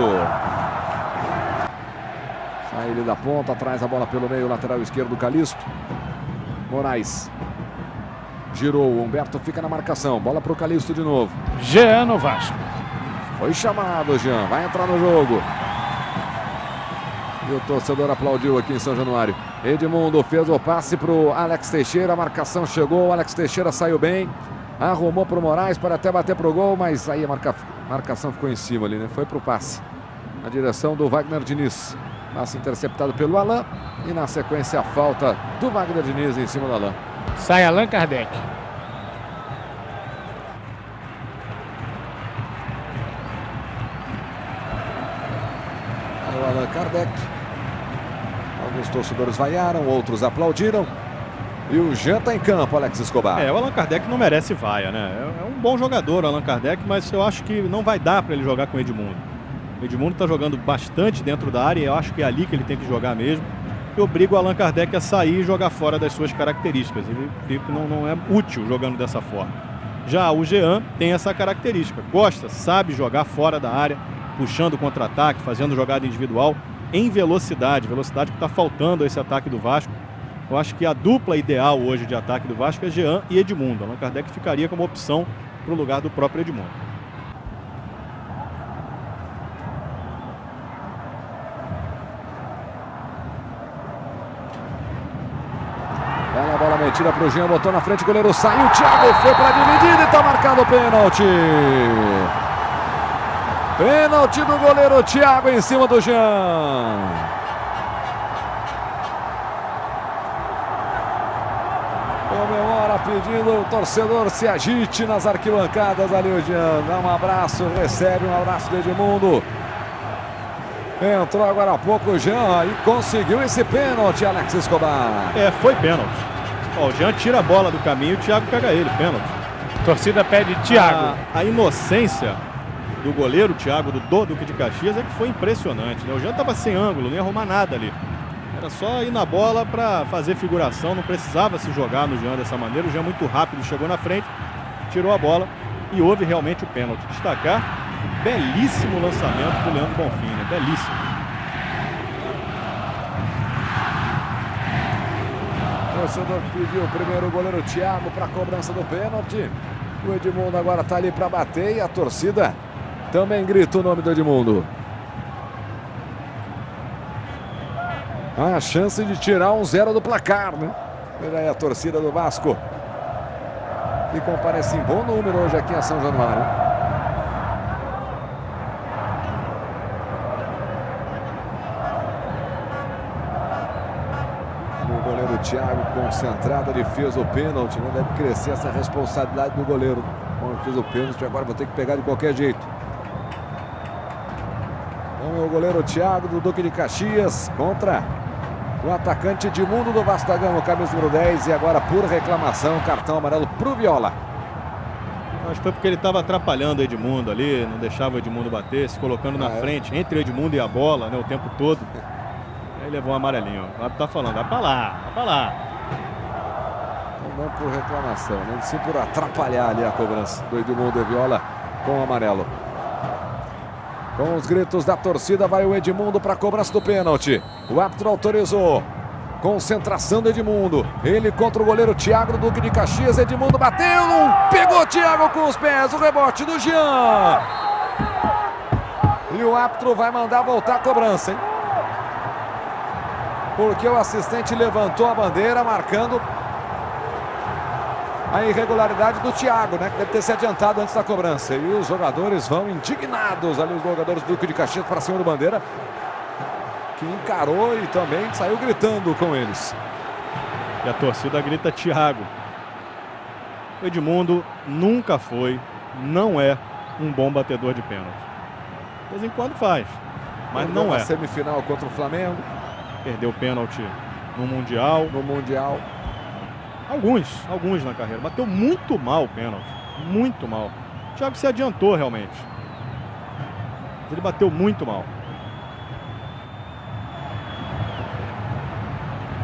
Speaker 2: Sai ele da ponta, traz a bola pelo meio, lateral esquerdo do Calixto. Moraes. Girou, o Humberto fica na marcação. Bola para o Calixto de novo.
Speaker 3: Jean no Vasco.
Speaker 2: Foi chamado, Jean. Vai entrar no jogo. E o torcedor aplaudiu aqui em São Januário. Edmundo fez o passe para o Alex Teixeira. A marcação chegou. O Alex Teixeira saiu bem. Arrumou para o Moraes para até bater para o gol. Mas aí a marcação ficou em cima ali, né? Foi para o passe. Na direção do Wagner Diniz. Passe interceptado pelo Alain. E na sequência a falta do Wagner Diniz em cima do Alain.
Speaker 3: Sai Allan Kardec.
Speaker 2: O Allan Kardec. Alguns torcedores vaiaram, outros aplaudiram. E o Jean está em campo, Alex Escobar.
Speaker 5: O Allan Kardec não merece vaia, né? É um bom jogador, o Allan Kardec, mas eu acho que não vai dar para ele jogar com o Edmundo. O Edmundo está jogando bastante dentro da área e eu acho que é ali que ele tem que jogar mesmo. E obriga o Allan Kardec a sair e jogar fora das suas características. Ele não é útil jogando dessa forma. Já o Jean tem essa característica. Gosta, sabe jogar fora da área, puxando contra-ataque, fazendo jogada individual em velocidade. Velocidade que está faltando a esse ataque do Vasco. Eu acho que a dupla ideal hoje de ataque do Vasco é Jean e Edmundo. Allan Kardec ficaria como opção para o lugar do próprio Edmundo.
Speaker 2: Bela bola metida para o Jean, botou na frente, o goleiro saiu, o Thiago foi para a dividida e está marcado o pênalti. Pênalti do goleiro Thiago em cima do Jean. Comemora pedindo o torcedor se agite nas arquibancadas ali o Jean. Dá um abraço, recebe um abraço do Edmundo. Entrou agora há pouco o Jean e conseguiu esse pênalti, Alex Escobar.
Speaker 5: Foi pênalti. O Jean tira a bola do caminho e o Thiago pega ele, pênalti.
Speaker 3: A torcida pede Thiago.
Speaker 5: A inocência do goleiro Thiago, do Duque de Caxias, é que foi impressionante, né? O Jean estava sem ângulo, não ia arrumar nada ali. Era só ir na bola para fazer figuração, não precisava se jogar no Jean dessa maneira. O Jean muito rápido chegou na frente, tirou a bola e houve realmente o pênalti. Destacar o belíssimo lançamento do Leandro Bonfim, né? Belíssimo.
Speaker 2: O torcedor pediu primeiro o goleiro Thiago para a cobrança do pênalti. O Edmundo agora está ali para bater e a torcida também grita o nome do Edmundo. A chance de tirar 1-0 do placar, né? Olha aí a torcida do Vasco. E comparece em bom número hoje aqui em São Januário. O goleiro Thiago concentrado, ele fez o pênalti, né? Deve crescer essa responsabilidade do goleiro. Bom, ele fez o pênalti, agora vou ter que pegar de qualquer jeito. Então é o goleiro Thiago do Duque de Caxias contra o atacante Edmundo do Vasco da Gama, camisa número 10, e agora por reclamação, cartão amarelo pro Viola.
Speaker 5: Acho que foi porque ele estava atrapalhando o Edmundo ali, não deixava o Edmundo bater, se colocando na frente, entre o Edmundo e a bola, né, o tempo todo. Aí levou um amarelinho. O árbitro tá falando, vai pra lá, vai pra lá.
Speaker 2: Não por reclamação, né? Sim por atrapalhar ali a cobrança do Edmundo e Viola com o amarelo. Com os gritos da torcida, vai o Edmundo para a cobrança do pênalti. O árbitro autorizou. Concentração do Edmundo. Ele contra o goleiro Thiago do Duque de Caxias. Edmundo bateu, pegou Thiago com os pés. O rebote do Jean. E o árbitro vai mandar voltar a cobrança, hein? Porque o assistente levantou a bandeira, marcando a irregularidade do Thiago, né? Que deve ter se adiantado antes da cobrança. E os jogadores vão indignados ali, os jogadores do Duque de Caxias para cima do Bandeira, que encarou e também saiu gritando com eles.
Speaker 5: E a torcida grita Thiago. O Edmundo nunca foi, não é um bom batedor de pênalti. De vez em quando faz, mas
Speaker 2: Perdeu
Speaker 5: não
Speaker 2: na
Speaker 5: é.
Speaker 2: Semifinal contra o Flamengo.
Speaker 5: Perdeu pênalti no Mundial.
Speaker 2: No Mundial.
Speaker 5: Alguns na carreira. Bateu muito mal o pênalti. Muito mal. O Thiago se adiantou realmente. Mas ele bateu muito mal.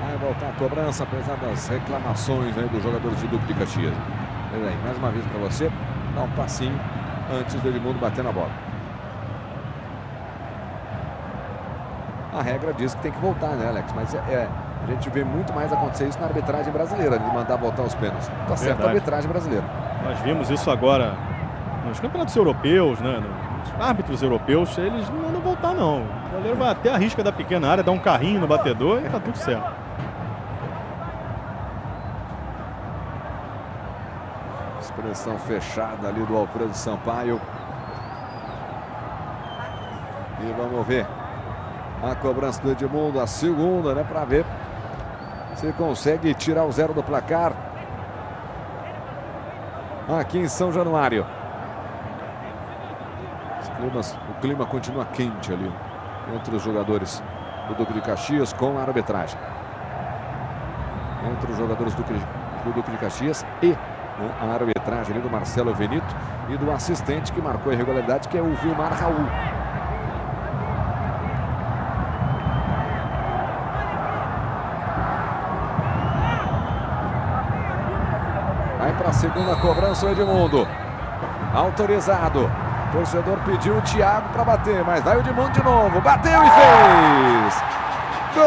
Speaker 2: Vai voltar a cobrança, apesar das reclamações, né, dos jogadores do Duque de Caxias. Olha aí, mais uma vez para você. Dá um passinho antes do Edmundo bater na bola. A regra diz que tem que voltar, né, Alex? Mas a gente vê muito mais acontecer isso na arbitragem brasileira, de mandar voltar os pênaltis. Tá certo a arbitragem brasileira.
Speaker 5: Nós vimos isso agora nos campeonatos europeus, né? Os árbitros europeus, eles não mandam voltar, não. O goleiro vai até a risca da pequena área, dá um carrinho no batedor e tá tudo certo.
Speaker 2: Expressão fechada ali do Alfredo Sampaio. E vamos ver A cobrança do Edmundo, a segunda, né? Para ver se consegue tirar o 0 do placar aqui em São Januário. O clima continua quente ali entre os jogadores do Duque de Caxias com a arbitragem. Entre os jogadores do Duque de Caxias e a arbitragem ali do Marcelo Venito e do assistente que marcou a irregularidade, que é o Vilmar Raul. Vai para a segunda cobrança o Edmundo. Autorizado. O torcedor pediu o Thiago para bater, mas vai o Edmundo de novo. Bateu e fez! Gol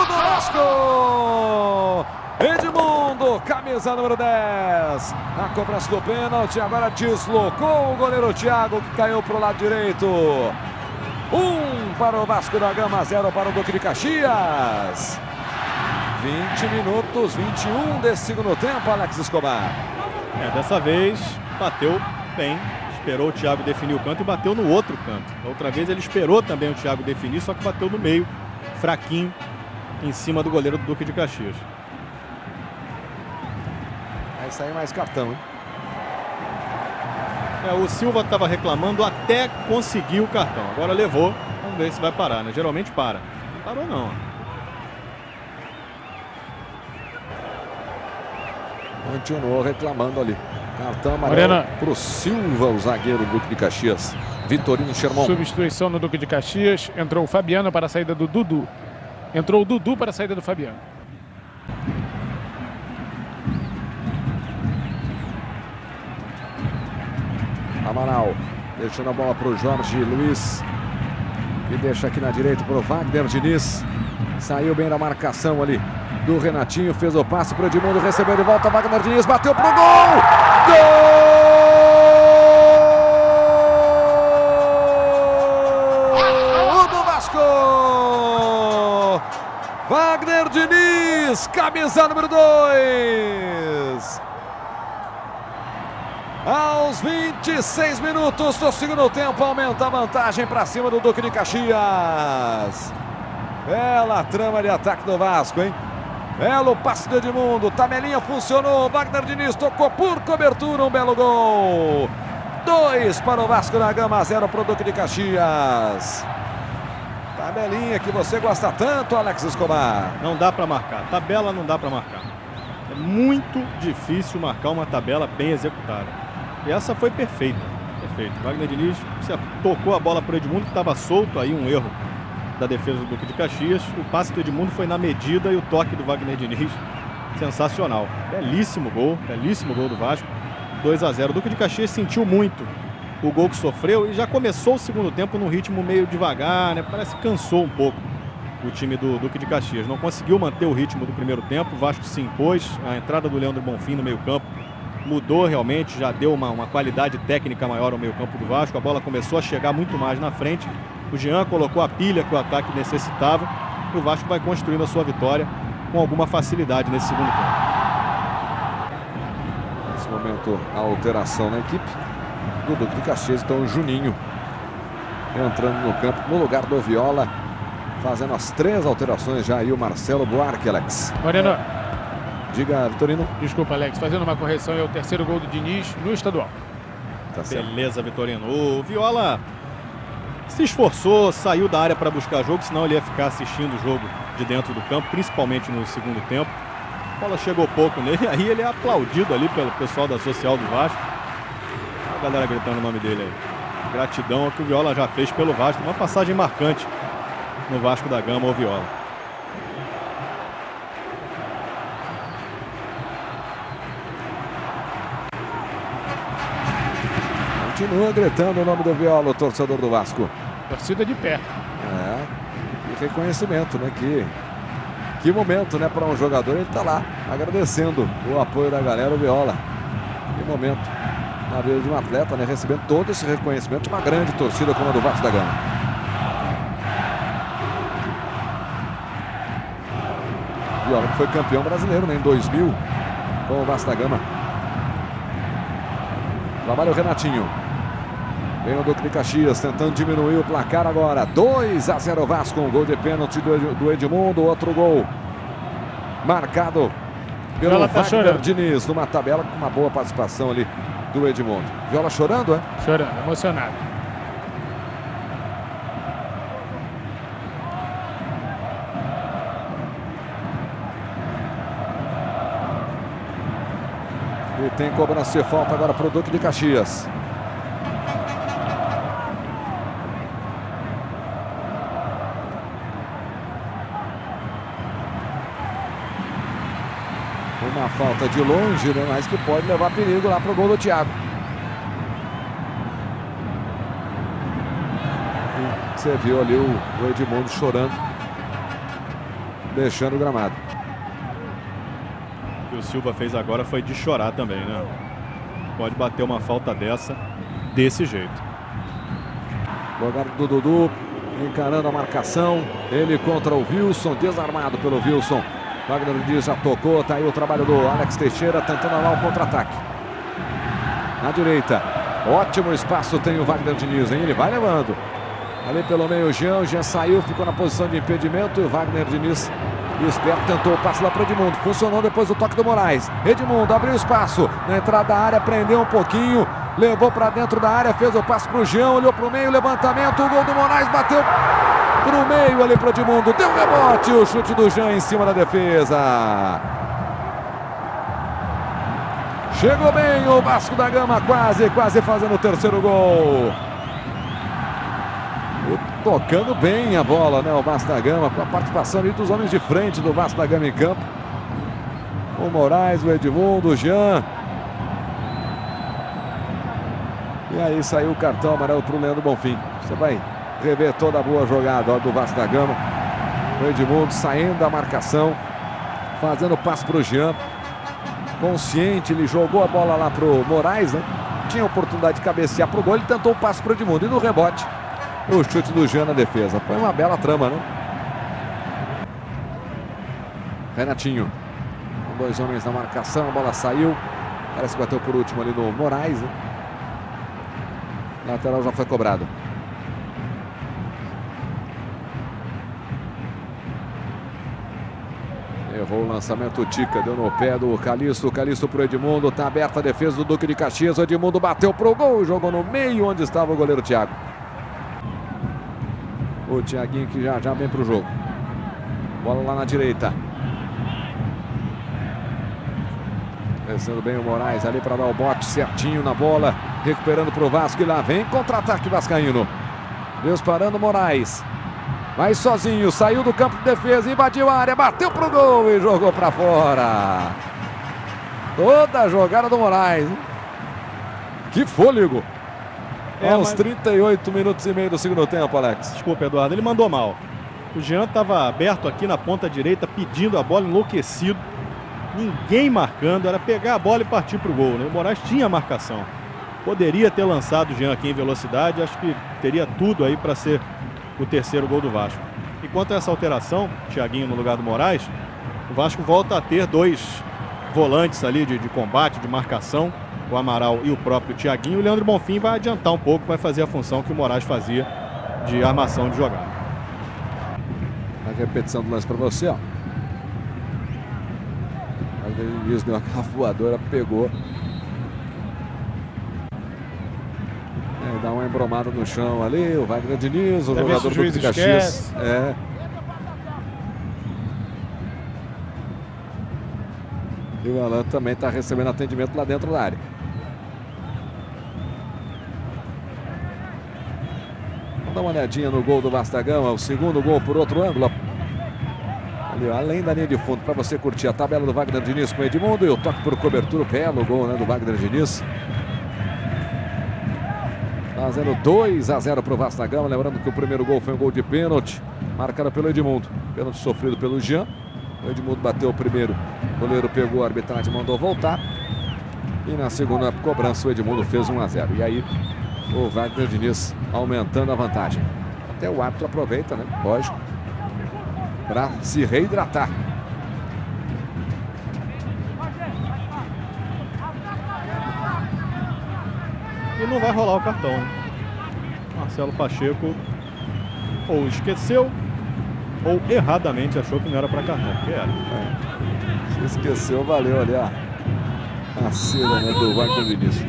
Speaker 2: do Vasco! Edmundo, camisa número 10. Na cobrança do pênalti, agora deslocou o goleiro Thiago, que caiu para o lado direito. 1 para o Vasco da Gama, 0 para o Duque de Caxias. 20 minutos, 21 desse segundo tempo, Alex Escobar.
Speaker 5: Dessa vez bateu bem, esperou o Thiago definir o canto e bateu no outro canto. Da outra vez ele esperou também o Thiago definir, só que bateu no meio, fraquinho, em cima do goleiro do Duque de Caxias.
Speaker 2: Vai sair mais cartão, hein?
Speaker 5: O Silva estava reclamando até conseguir o cartão. Agora levou, vamos ver se vai parar, né? Geralmente para. Não parou não.
Speaker 2: Continuou reclamando ali. Cartão amarelo para o Silva, o zagueiro do Duque de Caxias. Vitorino Sherman.
Speaker 3: Substituição no Duque de Caxias. Entrou o Fabiano para a saída do Dudu. Entrou o Dudu para a saída do Fabiano.
Speaker 2: Amaral deixando a bola para o Jorge Luiz. E deixa aqui na direita para o Wagner Diniz. Saiu bem da marcação ali do Renatinho, fez o passe para o Edmundo, recebeu de volta, Wagner Diniz, bateu para o gol! Gol do Vasco! Wagner Diniz, camisa número 2. Aos 26 minutos do segundo tempo, aumenta a vantagem para cima do Duque de Caxias. Bela trama de ataque do Vasco, hein? Belo passe do Edmundo, tabelinha funcionou, Wagner Diniz tocou por cobertura, um belo gol. 2 para o Vasco da Gama, 0 para o Duque de Caxias. Tabelinha que você gosta tanto, Alex Escobar.
Speaker 5: Não dá para marcar, tabela não dá para marcar. É muito difícil marcar uma tabela bem executada. E essa foi perfeita, perfeito. Wagner Diniz tocou a bola para o Edmundo, que estava solto, aí um erro da defesa do Duque de Caxias. O passe do Edmundo foi na medida e o toque do Wagner Diniz, sensacional. Belíssimo gol do Vasco, 2-0. O Duque de Caxias sentiu muito o gol que sofreu e já começou o segundo tempo num ritmo meio devagar, né? Parece que cansou um pouco o time do Duque de Caxias. Não conseguiu manter o ritmo do primeiro tempo, o Vasco se impôs, a entrada do Leandro Bonfim no meio campo mudou realmente, já deu uma qualidade técnica maior ao meio campo do Vasco, a bola começou a chegar muito mais na frente. O Jean colocou a pilha que o ataque necessitava e o Vasco vai construindo a sua vitória com alguma facilidade nesse segundo tempo.
Speaker 2: Nesse momento, a alteração na equipe do Duque de Caxias, então o Juninho entrando no campo no lugar do Viola, fazendo as 3 alterações já aí o Marcelo Buarque, Alex.
Speaker 3: Moreno.
Speaker 2: Diga, Vitorino.
Speaker 3: Desculpa, Alex, fazendo uma correção, é o terceiro gol do Diniz no estadual.
Speaker 2: Tá certo.
Speaker 5: Beleza, Vitorino. O Viola se esforçou, saiu da área para buscar jogo, senão ele ia ficar assistindo o jogo de dentro do campo, principalmente no segundo tempo. A bola chegou pouco nele, aí ele é aplaudido ali pelo pessoal da social do Vasco. A galera gritando o nome dele aí. Gratidão ao que o Viola já fez pelo Vasco, uma passagem marcante no Vasco da Gama, o Viola.
Speaker 2: Continua gritando o nome do Viola, o torcedor do Vasco.
Speaker 3: Torcida de pé.
Speaker 2: E reconhecimento, né? Que momento, né? Para um jogador, ele tá lá agradecendo o apoio da galera, o Viola. Que momento na vida de um atleta, né? Recebendo todo esse reconhecimento de uma grande torcida como a do Vasco da Gama. Viola que foi campeão brasileiro, né? Em 2000 com o Vasco da Gama. Trabalha o Renatinho. Vem o Duque de Caxias tentando diminuir o placar agora. 2-0 Vasco, um gol de pênalti do Edmundo. Outro gol marcado pelo
Speaker 3: Viola tá
Speaker 2: Wagner
Speaker 3: chorando.
Speaker 2: Diniz, numa tabela com uma boa participação ali do Edmundo. Viola chorando, é?
Speaker 3: Chorando, emocionado.
Speaker 2: E tem cobrança de falta agora para o Duque de Caxias. Uma falta de longe, né? Mas que pode levar perigo lá para o gol do Thiago. E você viu ali o Edmundo chorando, deixando o gramado.
Speaker 5: O que o Silva fez agora foi de chorar também, né? Pode bater uma falta desse jeito.
Speaker 2: Jogada do Dudu, encarando a marcação. Ele contra o Wilson, desarmado pelo Wilson. Wagner Diniz já tocou, tá aí o trabalho do Alex Teixeira tentando lá o contra-ataque. Na direita, ótimo espaço tem o Wagner Diniz, hein? Ele vai levando. Ali pelo meio o Jean saiu, ficou na posição de impedimento e o Wagner Diniz, esperto, tentou o passe lá para o Edmundo. Funcionou depois do toque do Moraes. Edmundo abriu espaço na entrada da área, prendeu um pouquinho, levou para dentro da área, fez o passe para o Jean, olhou para o meio, levantamento, o gol do Moraes, bateu para o meio ali para o Edmundo, deu um rebote, o chute do Jean em cima da defesa. Chegou bem o Vasco da Gama, quase fazendo o terceiro gol. E tocando bem a bola, né, o Vasco da Gama, com a participação ali dos homens de frente do Vasco da Gama em campo. O Moraes, o Edmundo, o Jean. E aí saiu o cartão amarelo para o Leandro Bonfim. Você vai rever toda a boa jogada, ó, do Vasco da Gama. O Edmundo saindo da marcação, fazendo passe para o Jean. Consciente, ele jogou a bola lá para o Moraes, né? Tinha a oportunidade de cabecear para o gol, ele tentou o passe para o Edmundo. E no rebote, o chute do Jean na defesa. Foi uma bela trama, né? Renatinho, com dois homens na marcação, a bola saiu. Parece que bateu por último ali no Moraes, né? Lateral já foi cobrado. Errou o lançamento, o Tica deu no pé do Calixto. Calixto pro Edmundo, tá aberta a defesa do Duque de Caxias. O Edmundo bateu pro gol e jogou no meio onde estava o goleiro Thiago. O Thiaguinho que já vem pro jogo. Bola lá na direita. Descendo bem o Moraes ali para dar o bote certinho na bola. Recuperando pro Vasco e lá vem contra-ataque vascaíno. Disparando o Moraes. Vai sozinho, saiu do campo de defesa, invadiu a área, bateu pro gol e jogou para fora. Toda a jogada do Moraes. Que fôlego. Aos 38 minutos e meio do segundo tempo, Alex.
Speaker 5: Desculpa, Eduardo, ele mandou mal. O Jean estava aberto aqui na ponta direita, pedindo a bola, enlouquecido. Ninguém marcando, era pegar a bola e partir para o gol, né? O Moraes tinha marcação. Poderia ter lançado o Jean aqui em velocidade, acho que teria tudo aí para ser o terceiro gol do Vasco. E quanto a essa alteração, Thiaguinho no lugar do Moraes, o Vasco volta a ter dois volantes ali de combate, de marcação, o Amaral e o próprio Thiaguinho. O Leandro Bonfim vai adiantar um pouco, vai fazer a função que o Moraes fazia de armação de jogada.
Speaker 2: A repetição do lance para você, ó. Ele deu uma voadora, pegou. Dá uma embromada no chão ali, o Wagner Diniz, o jogador do Duque de Caxias. E o Alan também está recebendo atendimento lá dentro da área. Vamos dar uma olhadinha no gol do Vasco da Gama, o segundo gol por outro ângulo. Ali, além da linha de fundo, para você curtir a tabela do Wagner Diniz com o Edmundo e o toque por cobertura, o belo gol, né, do Wagner Diniz. Fazendo 2-0 para o Vasco da Gama. Lembrando que o primeiro gol foi um gol de pênalti, marcado pelo Edmundo. Pênalti sofrido pelo Jean. O Edmundo bateu o primeiro, o goleiro pegou, a arbitragem mandou voltar. E na segunda cobrança o Edmundo fez 1-0. E aí o Wagner Diniz aumentando a vantagem. Até o árbitro aproveita, né? Lógico, para se reidratar.
Speaker 5: E não vai rolar o cartão, né? Marcelo Pacheco ou esqueceu ou erradamente achou que não era para cartão, porque era.
Speaker 2: Se esqueceu, valeu ali a cera, né, do Wagner Vinícius.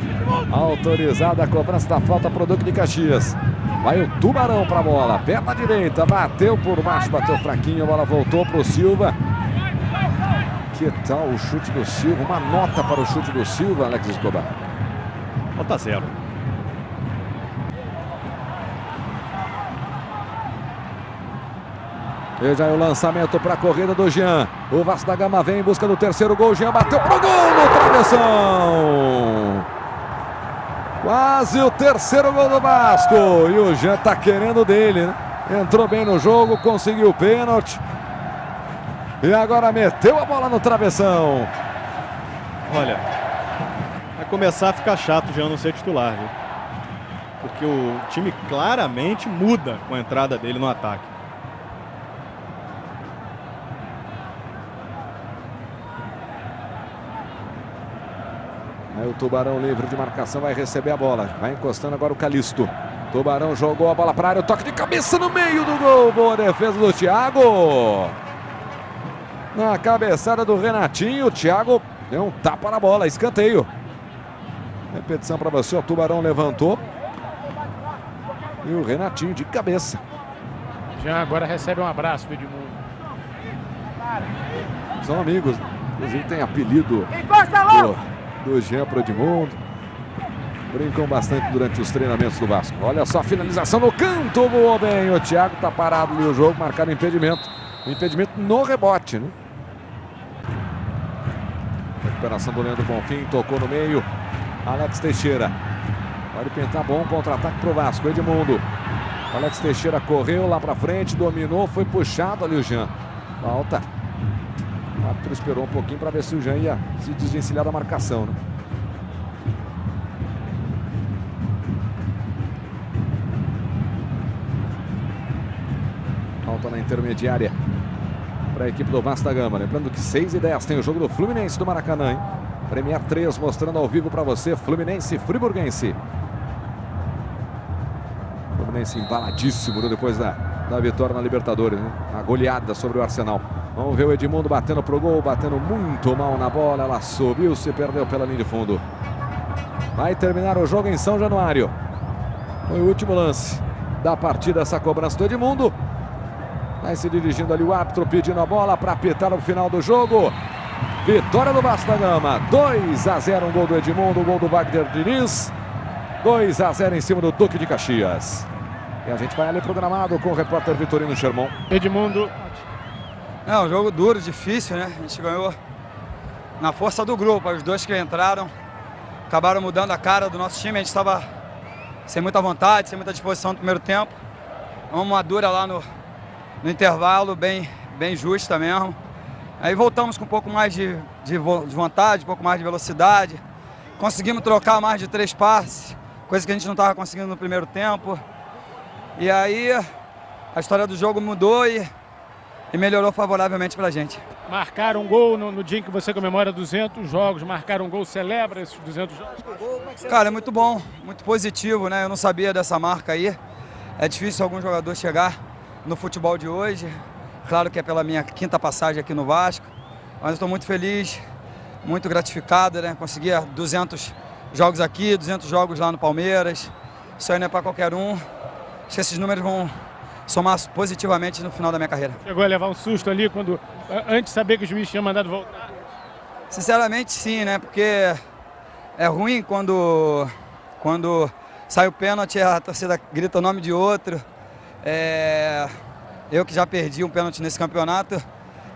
Speaker 2: Autorizada a cobrança da falta pro Duque de Caxias. Vai o Tubarão para a bola, perna direita, bateu por baixo, bateu fraquinho, a bola voltou pro Silva. Que tal o chute do Silva? Uma nota para o chute do Silva, Alex Escobar.
Speaker 5: Nota 0.
Speaker 2: Veja aí o lançamento para a corrida do Jean. O Vasco da Gama vem em busca do terceiro gol. Jean bateu pro gol no travessão. Quase o terceiro gol do Vasco. E o Jean tá querendo dele, né? Entrou bem no jogo, conseguiu o pênalti. E agora meteu a bola no travessão.
Speaker 5: Olha, vai começar a ficar chato já não ser titular, viu? Porque o time claramente muda com a entrada dele no ataque.
Speaker 2: Aí o Tubarão livre de marcação vai receber a bola. Vai encostando agora o Calixto. Tubarão jogou a bola para a área. O toque de cabeça no meio do gol. Boa defesa do Thiago. Na cabeçada do Renatinho, o Thiago deu um tapa na bola, escanteio. Repetição para você, o Tubarão levantou. E o Renatinho de cabeça.
Speaker 3: Já agora recebe um abraço do Edmundo.
Speaker 2: São amigos, inclusive tem apelido do Jean pro Edmundo. Brincam bastante durante os treinamentos do Vasco. Olha só a finalização no canto, voou bem. O Thiago tá parado ali, o jogo marcado impedimento. Impedimento no rebote, né? Recuperação do Leandro Bonfim, tocou no meio. Alex Teixeira. Pode pintar bom contra-ataque pro Vasco. Edmundo. Alex Teixeira correu lá pra frente, dominou, foi puxado ali o Jean. Falta. O árbitro esperou um pouquinho para ver se o Jean ia se desvencilhar da marcação, né? Falta na intermediária para a equipe do Vasco da Gama. Lembrando que 6h10 tem o jogo do Fluminense do Maracanã, hein? Premier 3 mostrando ao vivo para você Fluminense e Friburguense. Fluminense embaladíssimo depois da vitória na Libertadores, né? A goleada sobre o Arsenal. Vamos ver o Edmundo batendo pro gol, batendo muito mal na bola. Ela subiu, se perdeu pela linha de fundo. Vai terminar o jogo em São Januário. Foi o último lance da partida, essa cobrança do Edmundo. Vai se dirigindo ali o árbitro, pedindo a bola para apitar o final do jogo. Vitória do Vasco da Gama, 2-0, um gol do Edmundo, um gol do Wagner Diniz. 2-0 em cima do Duque de Caxias. E a gente vai ali programado com o repórter Vitorino Sherman.
Speaker 3: Edmundo.
Speaker 6: É um jogo duro, difícil, né? A gente ganhou na força do grupo. Os dois que entraram acabaram mudando a cara do nosso time. A gente estava sem muita vontade, sem muita disposição no primeiro tempo. Uma dura lá no intervalo, bem justa mesmo. Aí voltamos com um pouco mais de vontade, um pouco mais de velocidade. Conseguimos trocar mais de 3 passes, coisa que a gente não estava conseguindo no primeiro tempo. E aí a história do jogo mudou e melhorou favoravelmente pra gente.
Speaker 3: Marcaram um gol no dia em que você comemora 200 jogos, marcaram um gol, celebra esses 200 jogos?
Speaker 6: Cara, é muito bom, muito positivo, né? Eu não sabia dessa marca aí. É difícil algum jogador chegar no futebol de hoje. Claro que é pela minha 5ª passagem aqui no Vasco, mas eu estou muito feliz, muito gratificado, né? Consegui 200 jogos aqui, 200 jogos lá no Palmeiras. Isso aí não é para qualquer um. Acho que esses números vão somar positivamente no final da minha carreira.
Speaker 3: Chegou a levar um susto ali antes de saber que o juiz tinha mandado voltar?
Speaker 6: Sinceramente sim, né? Porque é ruim quando sai o pênalti, a torcida grita o nome de outro. Eu que já perdi um pênalti nesse campeonato,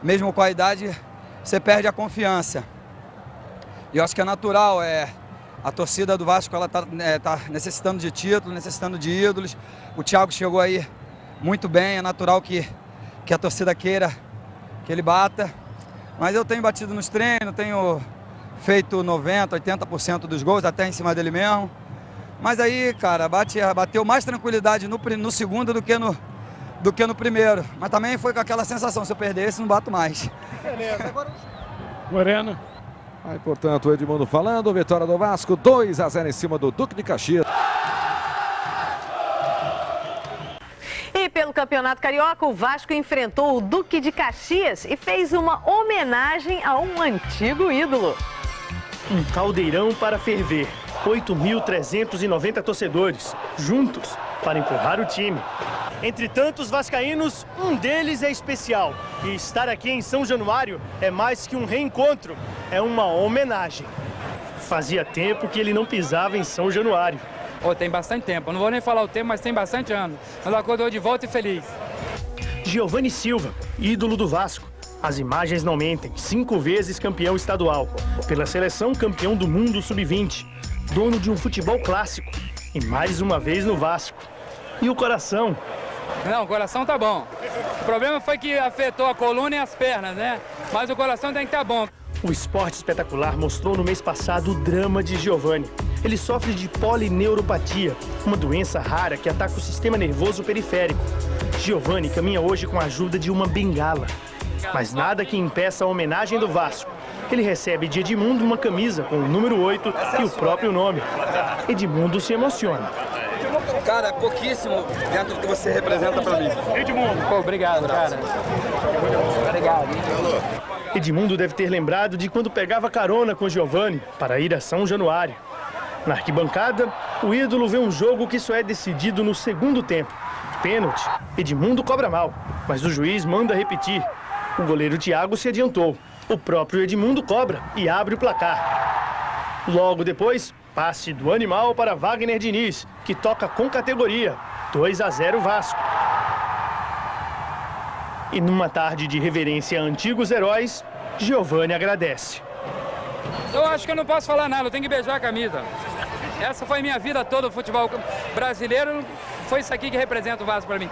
Speaker 6: mesmo com a idade, você perde a confiança. E eu acho que é natural, a torcida do Vasco ela tá necessitando de título, necessitando de ídolos. O Thiago chegou aí muito bem, é natural que a torcida queira que ele bata. Mas eu tenho batido nos treinos, tenho feito 90%, 80% dos gols, até em cima dele mesmo. Mas aí, cara, bateu mais tranquilidade no segundo do que no primeiro. Mas também foi com aquela sensação, se eu perder esse, não bato mais.
Speaker 3: Beleza, agora... Moreno.
Speaker 2: Aí, portanto, o Edmundo falando, vitória do Vasco, 2-0 em cima do Duque de Caxias.
Speaker 8: pelo Campeonato Carioca, o Vasco enfrentou o Duque de Caxias e fez uma homenagem a um antigo ídolo.
Speaker 9: Um caldeirão para ferver. 8.390 torcedores, juntos, para empurrar o time. Entre tantos vascaínos, um deles é especial. E estar aqui em São Januário é mais que um reencontro, é uma homenagem. Fazia tempo que ele não pisava em São Januário.
Speaker 4: Oh, tem bastante tempo, eu não vou nem falar o tempo, mas tem bastante anos. Mas acordou de volta e feliz.
Speaker 9: Giovani Silva, ídolo do Vasco. As imagens não mentem, 5 vezes campeão estadual. Pela seleção, campeão do mundo sub-20. Dono de um futebol clássico. E mais uma vez no Vasco. E o coração?
Speaker 4: Não, o coração tá bom. O problema foi que afetou a coluna e as pernas, né? Mas o coração tem que estar bom.
Speaker 9: O Esporte Espetacular mostrou no mês passado o drama de Giovani. Ele sofre de polineuropatia, uma doença rara que ataca o sistema nervoso periférico. Giovani caminha hoje com a ajuda de uma bengala. Mas nada que impeça a homenagem do Vasco. Ele recebe de Edmundo uma camisa com o número 8 e o próprio nome. Edmundo se emociona.
Speaker 6: Cara, é pouquíssimo dentro do que você representa pra mim.
Speaker 9: Edmundo.
Speaker 4: Pô, obrigado, cara. Obrigado.
Speaker 9: Edmundo deve ter lembrado de quando pegava carona com Giovani para ir a São Januário. Na arquibancada, o ídolo vê um jogo que só é decidido no segundo tempo. Pênalti. Edmundo cobra mal, mas o juiz manda repetir. O goleiro Thiago se adiantou. O próprio Edmundo cobra e abre o placar. Logo depois, passe do animal para Wagner Diniz, que toca com categoria. 2-0 Vasco. E numa tarde de reverência a antigos heróis, Giovani agradece.
Speaker 4: Eu acho que eu não posso falar nada, eu tenho que beijar a camisa. Essa foi minha vida toda, o futebol brasileiro. Foi isso aqui que representa o Vasco para mim.